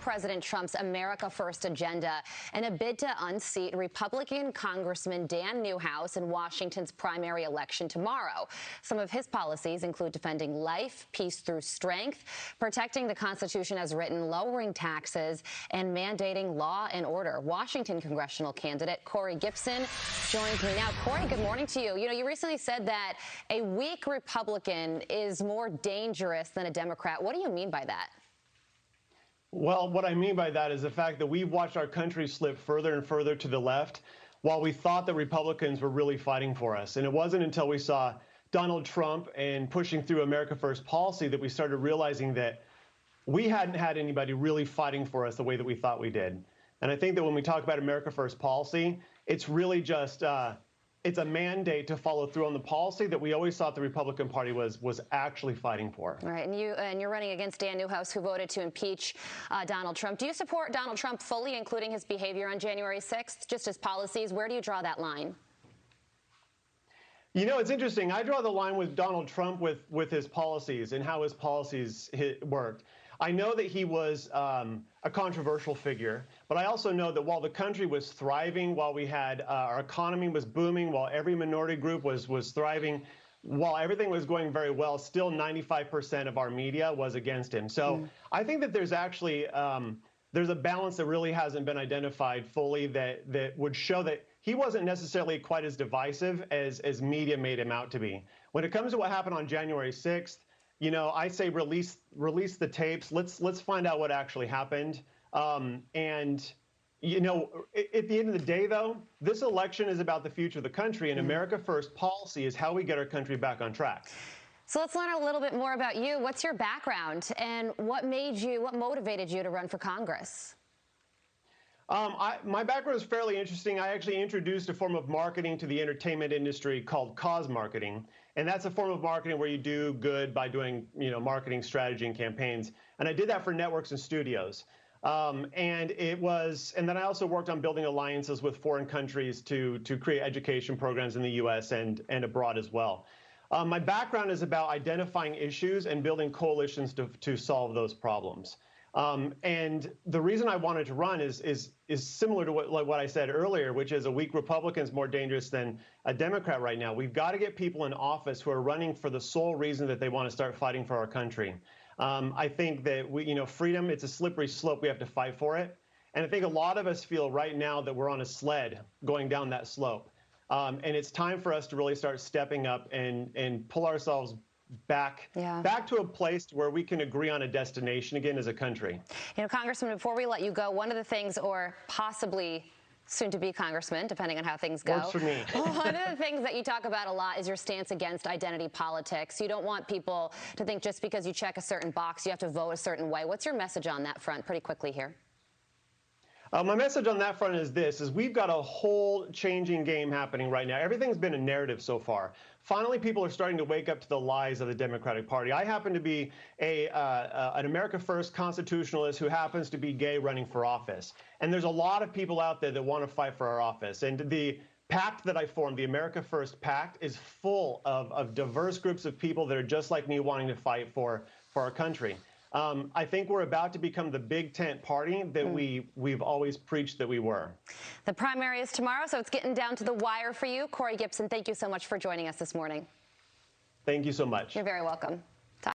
President Trump's America First agenda in a bid to unseat Republican Congressman Dan Newhouse in Washington's primary election tomorrow. Some of his policies include defending life, peace through strength, protecting the Constitution as written, lowering taxes, and mandating law and order. Washington congressional candidate Corey Gibson joins me now. Corey, good morning to you. You recently said that a weak Republican is more dangerous than a Democrat. What do you mean by that? Well, what I mean by that is the fact that we've watched our country slip further and further to the left while we thought that Republicans were really fighting for us. And it wasn't until we saw Donald Trump and pushing through America First policy that we started realizing that we hadn't had anybody really fighting for us the way that we thought we did. And I think that when we talk about America First policy, it's really just it's a mandate to follow through on the policy that we always thought the Republican Party was actually fighting for. Right, and you're running against Dan Newhouse, who voted to impeach Donald Trump. Do you support Donald Trump fully, including his behavior on January 6th, just his policies? Where do you draw that line? It's interesting. I draw the line with Donald Trump with his policies and how his policies worked. I know that he was a controversial figure, but I also know that while the country was thriving, while we had our economy was booming, while every minority group was thriving, while everything was going very well, still 95% of our media was against him. So I think that there's actually there's a balance that really hasn't been identified fully that would show that he wasn't necessarily quite as divisive as media made him out to be. When it comes to what happened on January 6th, I say release the tapes. Let's find out what actually happened. At the end of the day, though, this election is about the future of the country, and America First policy is how we get our country back on track. So let's learn a little bit more about you. What's your background, and what motivated you to run for Congress? My background is fairly interesting. I actually introduced a form of marketing to the entertainment industry called cause marketing. And that's a form of marketing where you do good by doing, marketing strategy and campaigns. And I did that for networks and studios. And then I also worked on building alliances with foreign countries to create education programs in the U.S. and abroad as well. My background is about identifying issues and building coalitions to solve those problems. And the reason I wanted to run is similar to what I said earlier, which is a weak Republican is more dangerous than a Democrat right now. We've got to get people in office who are running for the sole reason that they want to start fighting for our country. I think that freedom, it's a slippery slope. We have to fight for it. And I think a lot of us feel right now that we're on a sled going down that slope. And it's time for us to really start stepping up and pull ourselves back to a place where we can agree on a destination again as a country. Congressman, before we let you go, one of the things, or possibly soon to be Congressman, depending on how things go. Works for me. One of the things that you talk about a lot is your stance against identity politics. You don't want people to think just because you check a certain box, you have to vote a certain way. What's your message on that front, pretty quickly here? My message on that front is we've got a whole changing game happening right now. Everything's been a narrative so far. Finally, people are starting to wake up to the lies of the Democratic Party. I happen to be an America First constitutionalist who happens to be gay running for office. And there's a lot of people out there that want to fight for our office. And the pact that I formed, the America First Pact, is full of diverse groups of people that are just like me wanting to fight for our country. I think we're about to become the big tent party that we've always preached that we were. The primary is tomorrow, so it's getting down to the wire for you. Corey Gibson, thank you so much for joining us this morning. Thank you so much. You're very welcome.